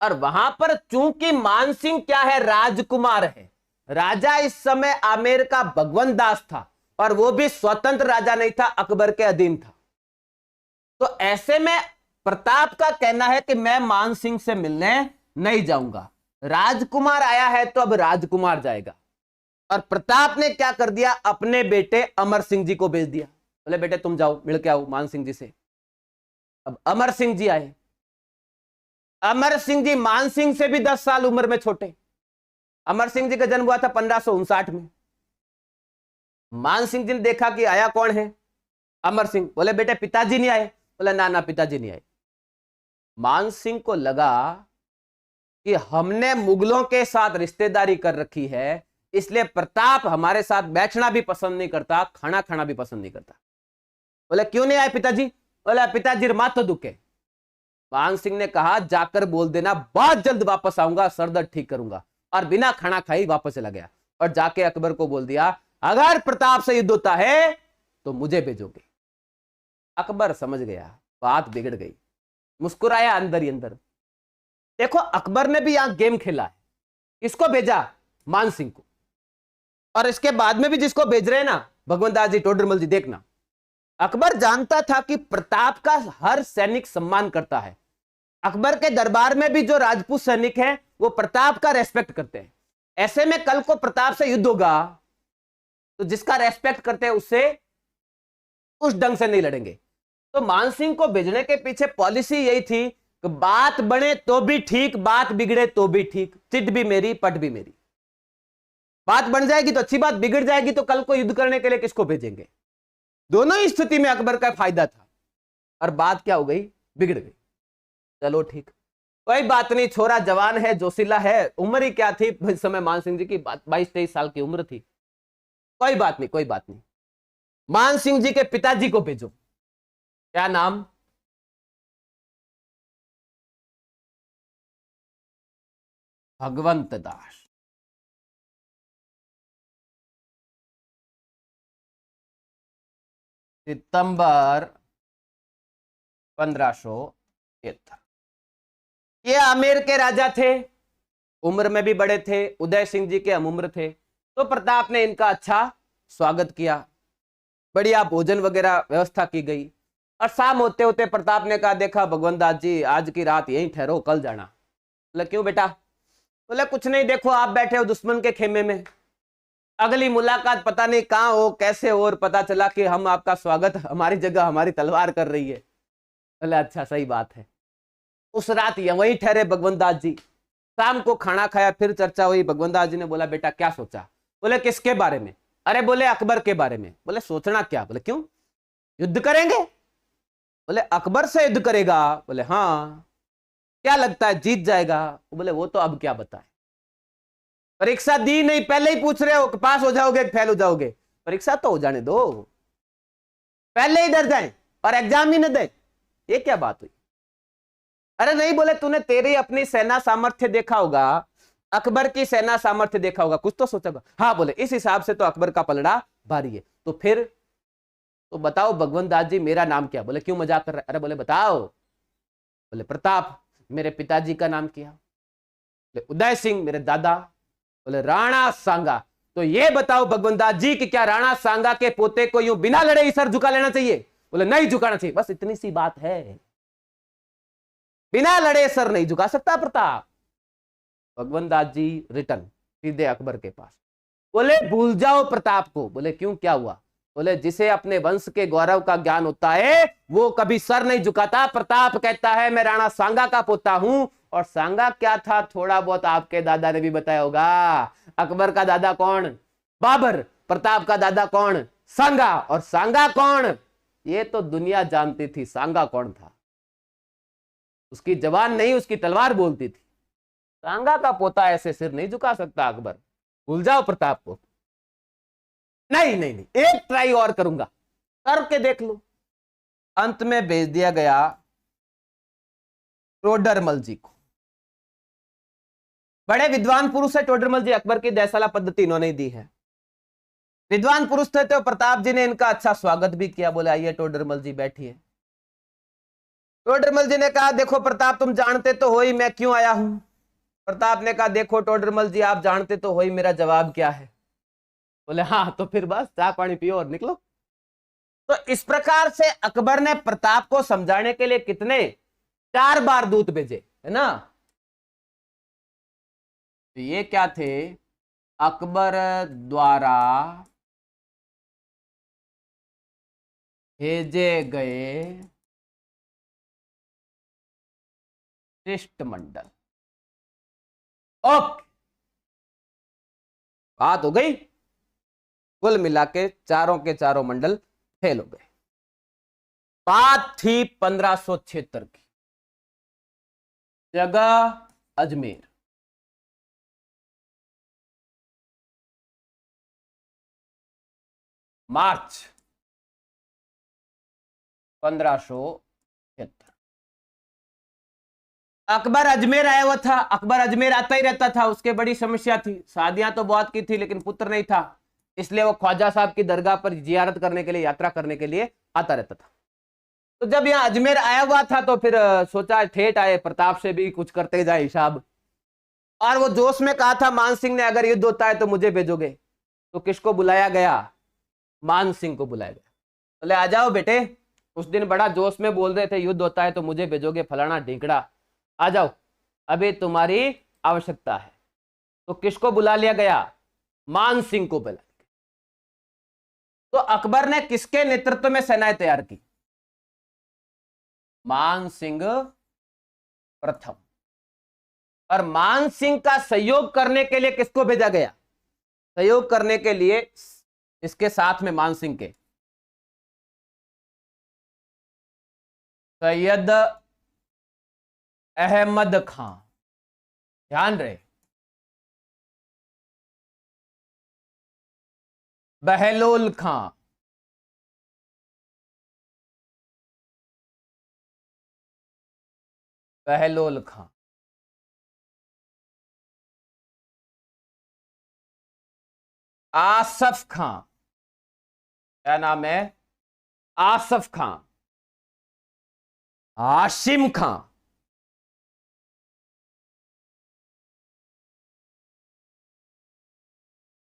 और वहां पर चूंकि मान सिंह क्या है, राजकुमार है। राजा इस समय आमेर का भगवंत दास था, और वो भी स्वतंत्र राजा नहीं था, अकबर के अधीन था। तो ऐसे में प्रताप का कहना है कि मैं मान सिंह से मिलने नहीं जाऊंगा, राजकुमार आया है तो अब राजकुमार जाएगा। और प्रताप ने क्या कर दिया, अपने बेटे अमर सिंह जी को भेज दिया। बोले बेटे तुम जाओ मिल के आओ मान सिंह जी से। अब अमर सिंह जी आए। अमर सिंह जी मान सिंह से भी 10 साल उम्र में छोटे। अमर सिंह जी का जन्म हुआ था 1559 में। मान सिंह जी ने देखा कि आया कौन है, अमर सिंह। बोले बेटे पिताजी नहीं आए? बोले ना ना पिताजी नहीं आए। मान सिंह को लगा कि हमने मुगलों के साथ रिश्तेदारी कर रखी है, इसलिए प्रताप हमारे साथ बैठना भी पसंद नहीं करता, खाना खाना भी पसंद नहीं करता। बोले क्यों नहीं आए पिताजी? बोले पिताजी माथा दुखे। मान सिंह ने कहा जाकर बोल देना बहुत जल्द वापस आऊंगा, सर दर्द ठीक करूंगा, और बिना खाना खाई वापस चला गया। और जाके अकबर को बोल दिया अगर प्रताप से युद्ध होता है तो मुझे भेजोगे। अकबर समझ गया बात बिगड़ गई, मुस्कुराया अंदर ही अंदर। देखो अकबर ने भी यहां गेम खेला है। इसको भेजा मान सिंह को, और इसके बाद में भी जिसको भेज रहे हैं ना भगवंत दास जी, टोडरमल जी, देखना अकबर जानता था कि प्रताप का हर सैनिक सम्मान करता है। अकबर के दरबार में भी जो राजपूत सैनिक हैं वो प्रताप का रेस्पेक्ट करते हैं। ऐसे में कल को प्रताप से युद्ध होगा तो जिसका रेस्पेक्ट करते हैं उससे उस ढंग से नहीं लड़ेंगे। तो मान सिंह को भेजने के पीछे पॉलिसी यही थी कि बात बने तो भी ठीक, बात बिगड़े तो भी ठीक, चिट भी मेरी पट भी मेरी। बात बन जाएगी तो अच्छी बात, बिगड़ जाएगी तो कल को युद्ध करने के लिए किसको भेजेंगे। दोनों ही स्थिति में अकबर का फायदा था। और बात क्या हो गई, बिगड़ गई। चलो ठीक, कोई बात नहीं, छोरा जवान है, जोशीला है। उम्र ही क्या थी इस समय मान सिंह जी की, 22-23 साल की उम्र थी। कोई बात नहीं, कोई बात नहीं। मान सिंह जी के पिताजी को भेजो। क्या नाम, भगवंत दास। सितंबर 1573। ये आमेर के राजा थे, उम्र में भी बड़े थे, उदय सिंह जी के हम उम्र थे। तो प्रताप ने इनका अच्छा स्वागत किया, बढ़िया भोजन वगैरह व्यवस्था की गई। और शाम होते होते प्रताप ने कहा देखा भगवंत दास जी आज की रात यहीं ठहरो, कल जाना। बोले क्यों बेटा? बोले कुछ नहीं, देखो आप बैठे हो दुश्मन के खेमे में, अगली मुलाकात पता नहीं कहां हो कैसे हो, और पता चला कि हम आपका स्वागत हमारी जगह हमारी तलवार कर रही है। बोले अच्छा सही बात है। उस रात वहीं ठहरे भगवंत दास जी। शाम को खाना खाया, फिर चर्चा हुई। भगवंत दास जी ने बोला बेटा क्या सोचा? बोले किसके बारे में? अरे बोले अकबर के बारे में। बोले सोचना क्या? बोले क्यों, युद्ध करेंगे? बोले अकबर से युद्ध करेगा? बोले हाँ। क्या लगता है जीत जाएगा? बोले वो तो अब क्या बताए, परीक्षा दी नहीं, पहले ही पूछ रहे हो कि पास हो जाओगे फेल हो जाओगे। परीक्षा तो हो जाने दो, पहले ही डर जाए और एग्जाम ही न दे, ये क्या बात हुई? अरे नहीं, बोले तूने तेरी अपनी सेना सामर्थ्य देखा होगा, अकबर की सेना सामर्थ्य देखा होगा, कुछ तो सोचा होगा। हाँ बोले इस हिसाब से तो अकबर का पलड़ा भारी है। तो फिर तो बताओ भगवंत दास जी मेरा नाम क्या? बोले क्यों मजाक कर रहे? अरे बोले बताओ। बोले प्रताप मेरे पिताजी का नाम क्या? बोले उदय सिंह मेरे दादा। बोले राणा सांगा। तो ये बताओ भगवंत दास जी कि क्या राणा सांगा के पोते को यूं बिना लड़े ही सर झुका लेना चाहिए? बोले नहीं झुकाना चाहिए, बस इतनी सी बात है, बिना लड़े सर नहीं झुका सकता प्रताप। भगवंत दास जी रिटर्न सीधे अकबर के पास। बोले भूल जाओ प्रताप को। बोले क्यों, क्या हुआ? बोले जिसे अपने वंश के गौरव का ज्ञान होता है वो कभी सर नहीं झुकाता। प्रताप कहता है मैं राणा सांगा का पोता हूं, और सांगा क्या था थोड़ा बहुत आपके दादा ने भी बताया होगा। अकबर का दादा कौन? बाबर। प्रताप का दादा कौन? सांगा। और सांगा कौन? ये तो दुनिया जानती थी सांगा कौन था, उसकी जबान नहीं उसकी तलवार बोलती थी। सांगा का पोता ऐसे सिर नहीं झुका सकता अकबर, भूल जाओ प्रताप को। नहीं नहीं नहीं, एक ट्राई और करूंगा, करके देख लो। अंत में भेज दिया गया टोडरमल जी को। बड़े विद्वान पुरुष है टोडरमल जी, अकबर की दैसाला पद्धति इन्होंने दी है। विद्वान पुरुष थे तो प्रताप जी ने इनका अच्छा स्वागत भी किया। बोले आइए टोडरमल जी बैठिए। टोडरमल जी ने कहा देखो प्रताप तुम जानते तो हो ही मैं क्यों आया हूं। प्रताप ने कहा देखो टोडरमल जी आप जानते तो हो ही मेरा जवाब क्या है। बोले हाँ, तो फिर बस चाय पानी पियो और निकलो। तो इस प्रकार से अकबर ने प्रताप को समझाने के लिए कितने 4 बार दूत भेजे, है ना। तो ये क्या थे? अकबर द्वारा भेजे गए शिष्टमंडल। ओके, बात हो गई। कुल मिला के चारों के चारों मंडल फेल हो गए। बात थी 1576 की, जगह अजमेर। मार्च 1576। अकबर अजमेर आया हुआ था, अकबर अजमेर आता ही रहता था, उसके बड़ी समस्या थी, शादियां तो बहुत की थी लेकिन पुत्र नहीं था, इसलिए वो ख्वाजा साहब की दरगाह पर जियारत करने के लिए, यात्रा करने के लिए आता रहता था। तो जब यहाँ अजमेर आया हुआ था तो फिर सोचा ठेठ आए, प्रताप से भी कुछ करते जाए हिसाब, और वो जोश में कहा था मान सिंह ने, अगर युद्ध होता है तो मुझे भेजोगे। तो किसको बुलाया गया? मान सिंह को बुलाया गया। बोले आ जाओ बेटे, उस दिन बड़ा जोश में बोल रहे थे युद्ध होता है तो मुझे भेजोगे, फलाना ढींकड़ा, आ जाओ, अभी तुम्हारी आवश्यकता है। तो किसको बुला लिया गया? मान सिंह को बुला। तो अकबर ने किसके नेतृत्व में सेनाएं तैयार की? मान सिंह प्रथम। और मान सिंह का सहयोग करने के लिए किसको भेजा गया? सहयोग करने के लिए इसके साथ में मान सिंह के सैयद अहमद खां, ध्यान रहे, बहलोल खां, बहलोल खां, आसफ खां, क्या नाम है? आसफ खां, हाशिम खां,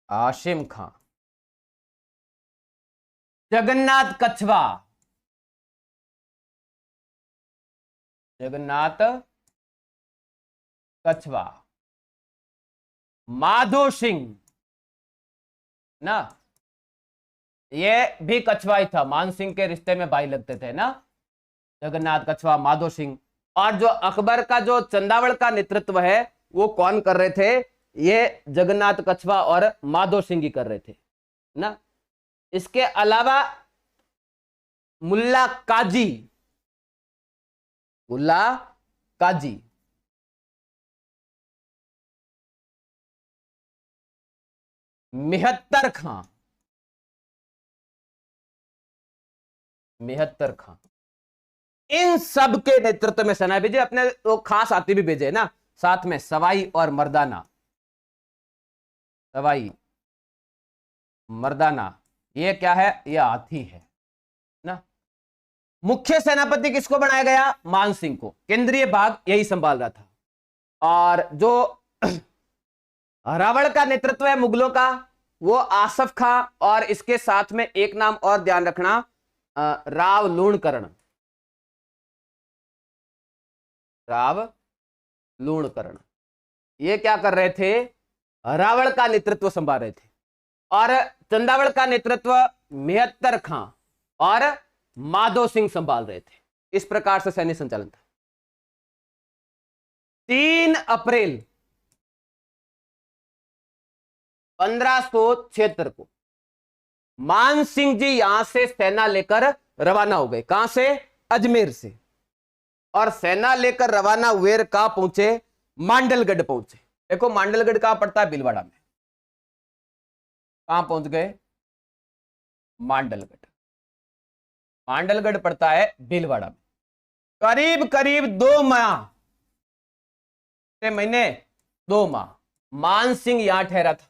हाशिम खां, जगन्नाथ कछवा, जगन्नाथ कछवा, माधो सिंह ना, ये भी कछवा ही था, मान सिंह के रिश्ते में भाई लगते थे ना, जगन्नाथ कछवा, माधो सिंह। और जो अकबर का जो चंदावड़ का नेतृत्व है वो कौन कर रहे थे? ये जगन्नाथ कछवा और माधो सिंह ही कर रहे थे ना। इसके अलावा मुल्ला काजी, मुल्ला काजी, मेहत्तर खां, मेहत्तर खां, इन सब के नेतृत्व में सेना भेजे। अपने तो खास हाथी भी भेजे ना साथ में, सवाई और मर्दाना, सवाई मर्दाना, ये क्या है? ये हाथी है ना। मुख्य सेनापति किसको बनाया गया? मान सिंह को, केंद्रीय भाग यही संभाल रहा था। और जो रावण का नेतृत्व है मुगलों का, वो आसफ खां, और इसके साथ में एक नाम और ध्यान रखना, राव लूणकरण, राव लूणकरण, ये क्या कर रहे थे? रावण का नेतृत्व संभाल रहे थे। और चंदावड़ का नेतृत्व मेहत्तर खां और माधो सिंह संभाल रहे थे। इस प्रकार से सैन्य संचालन था। 3 अप्रैल 1576 को मान सिंह जी यहां से सेना लेकर रवाना हो गए। कहां से? अजमेर से। और सेना लेकर रवाना हुए, कहां पहुंचे? मांडलगढ़ पहुंचे। देखो मांडलगढ़ कहां पड़ता है? भीलवाड़ा में। कहां पहुंच गए? मांडलगढ़। मांडलगढ़ पड़ता है भीलवाड़ा में। करीब करीब 2 माह, महीने 2 माह मान सिंह यहां ठहरा था,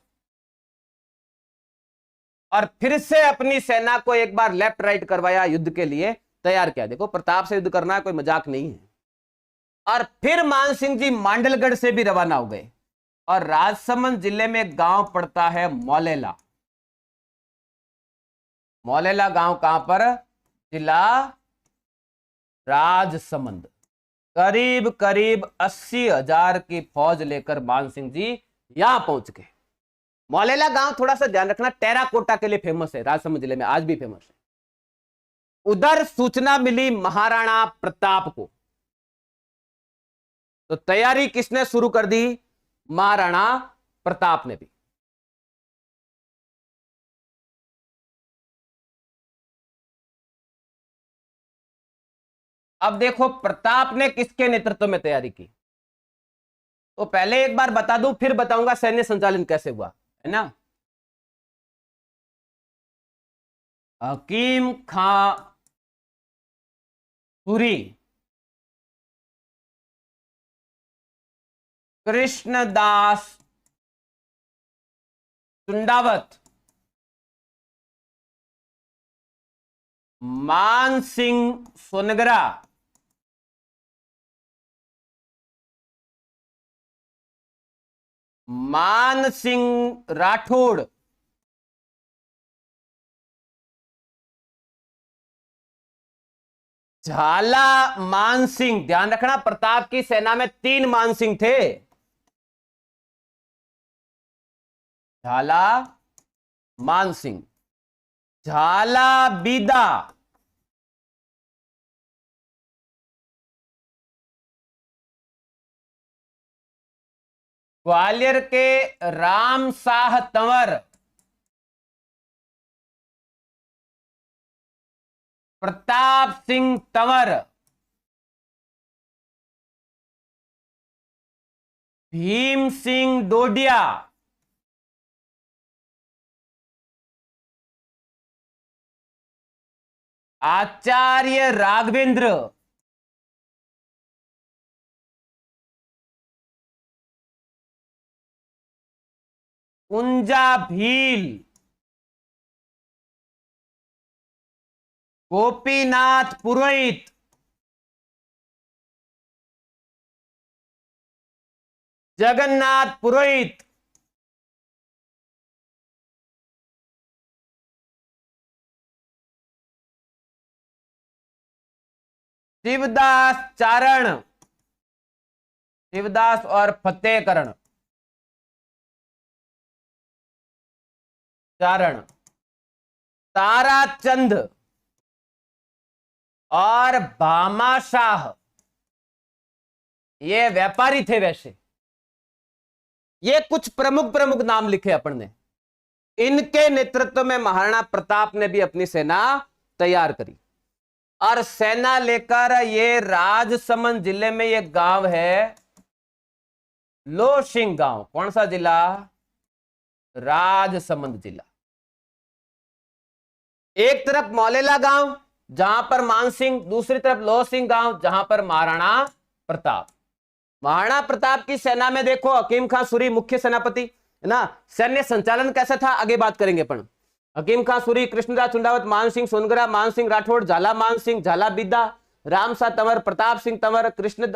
और फिर से अपनी सेना को एक बार लेफ्ट राइट करवाया, युद्ध के लिए तैयार किया। देखो प्रताप से युद्ध करना कोई मजाक नहीं है। और फिर मान सिंह जी मांडलगढ़ से भी रवाना हो गए, और राजसमंद जिले में एक गांव पड़ता है मौलेला। मौलेला गांव कहां पर? जिला राजसमंद। करीब करीब 80,000 की फौज लेकर मान सिंह जी यहां पहुंच गए। मौलेला गांव थोड़ा सा ध्यान रखना, टेराकोटा के लिए फेमस है, राजसमंद जिले में आज भी फेमस है। उधर सूचना मिली महाराणा प्रताप को, तो तैयारी किसने शुरू कर दी? महाराणा प्रताप ने भी। अब देखो प्रताप ने किसके नेतृत्व में तैयारी की, तो पहले एक बार बता दूं फिर बताऊंगा सैन्य संचालन कैसे हुआ, है ना। हकीम खां सूरी कृष्णदास चुंडावत, मानसिंह सोनगरा, मानसिंह राठौड़, झाला मानसिंह। ध्यान रखना, प्रताप की सेना में 3 मानसिंह थे। झाला मानसिंह, झाला बीदा, ग्वालियर के राम शाह तंवर, प्रताप सिंह तंवर, भीम सिंह डोडिया, आचार्य राघवेंद्र, कुंजा भील, गोपीनाथ पुरोहित, जगन्नाथ पुरोहित, शिवदास चारण, शिवदास और फतेहकरण चारण, ताराचंद और भामाशाह, ये व्यापारी थे। वैसे ये कुछ प्रमुख प्रमुख नाम लिखे अपन ने। इनके नेतृत्व में महाराणा प्रताप ने भी अपनी सेना तैयार करी और सेना लेकर ये राजसमंद जिले में ये गांव है लोसिंग गांव। कौन सा जिला? राजसमंद जिला। एक तरफ मौलेला गांव जहां पर मानसिंह, दूसरी तरफ लोसिंग गांव जहां पर महाराणा प्रताप। महाराणा प्रताप की सेना में देखो हकीम खां सूरी मुख्य सेनापति है ना। सैन्य संचालन कैसा था आगे बात करेंगे अपन। हकीम खां सूरी, कृष्णदास चुंडावत, मानसिंह सोनगरा, मानसिंह राठौड़, झाला मानसिंह, झाला बिद्दा, रामसा तंवर, प्रताप सिंह तंवर, कृष्ण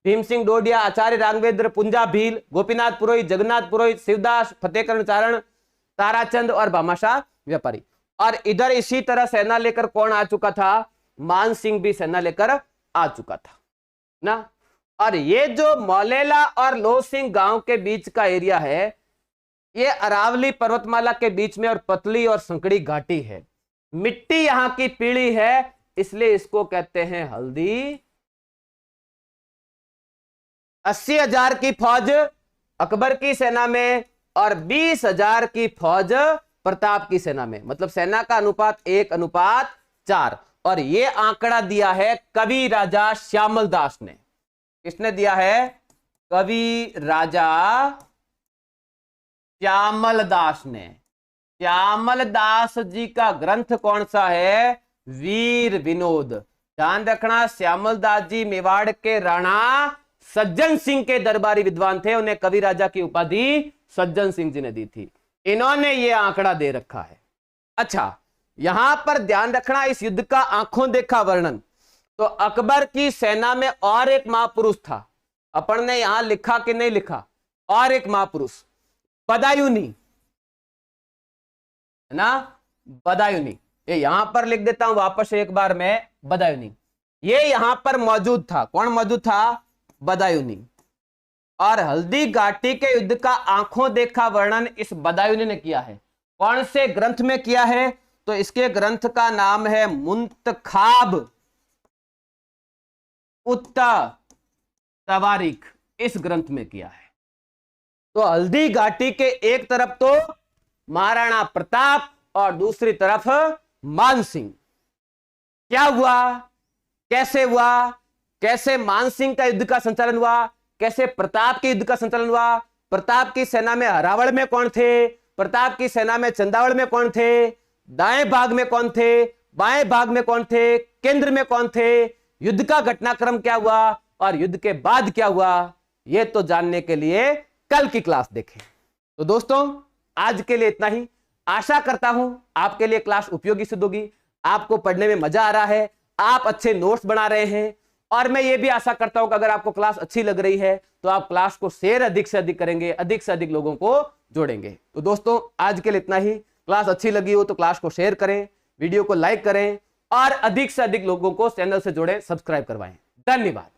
भीम सिंह डोडिया, आचार्य राघवेंद्र, पुंजा भील, गोपीनाथ पुरोहित, जगन्नाथ पुरोहित, शिवदास, फतेहकरण चारण, ताराचंद और भामाशाह व्यापारी। और इधर इसी तरह सेना लेकर कौन आ चुका था? मानसिंह भी सेना लेकर आ चुका था ना। और ये जो मौलेला और लोसिंग गांव के बीच का एरिया है, ये अरावली पर्वतमाला के बीच में और पतली और संकड़ी घाटी है। मिट्टी यहां की पीली है, इसलिए इसको कहते हैं हल्दी। 80,000 की फौज अकबर की सेना में और 20,000 की फौज प्रताप की सेना में, मतलब सेना का अनुपात 1:4। और ये आंकड़ा दिया है कवि राजा श्यामल दास ने। किसने दिया है? कवि राजा श्यामल दास ने। श्यामल दास जी का ग्रंथ कौन सा है? वीर विनोद। ध्यान रखना, श्यामल दास जी मेवाड़ के राणा सज्जन सिंह के दरबारी विद्वान थे। उन्हें कवि राजा की उपाधि सज्जन सिंह जी ने दी थी। इन्होंने ये आंकड़ा दे रखा है। अच्छा, यहां पर ध्यान रखना, इस युद्ध का आंखों देखा वर्णन। तो अकबर की सेना में और एक महापुरुष था। अपन ने यहां लिखा कि नहीं लिखा? और एक महापुरुष बदायूनी है ना, बदायूनी। ये यहां पर लिख देता हूं वापस एक बार मैं, बदायूनी। ये यहां पर मौजूद था। कौन मौजूद था? बदायूनी। और हल्दी घाटी के युद्ध का आंखों देखा वर्णन इस बदायूनी ने किया है। कौन से ग्रंथ में किया है? तो इसके ग्रंथ का नाम है मुंतखाब उत्ता तवारीख। इस ग्रंथ में किया है। तो हल्दी घाटी के एक तरफ तो महाराणा प्रताप और दूसरी तरफ मानसिंह। क्या हुआ? कैसे हुआ? कैसे मानसिंह का युद्ध का संचालन हुआ? कैसे प्रताप के युद्ध का संचालन हुआ? प्रताप की सेना में हरावड़ में कौन थे? प्रताप की सेना में चंदावड़ में कौन थे? दाएं भाग में कौन थे? बाएं भाग में कौन थे? केंद्र में कौन थे? युद्ध का घटनाक्रम क्या हुआ और युद्ध के बाद क्या हुआ? ये तो जानने के लिए कल की क्लास देखें। तो दोस्तों आज के लिए इतना ही। आशा करता हूं आपके लिए क्लास उपयोगी सिद्ध होगी, आपको पढ़ने में मजा आ रहा है, आप अच्छे नोट्स बना रहे हैं, और मैं ये भी आशा करता हूं कि अगर आपको क्लास अच्छी लग रही है तो आप क्लास को शेयर अधिक से अधिक करेंगे, अधिक से अधिक लोगों को जोड़ेंगे। तो दोस्तों आज के लिए इतना ही। क्लास अच्छी लगी हो तो क्लास को शेयर करें, वीडियो को लाइक करें और अधिक से अधिक लोगों को चैनल से जोड़े, सब्सक्राइब करवाएं। धन्यवाद।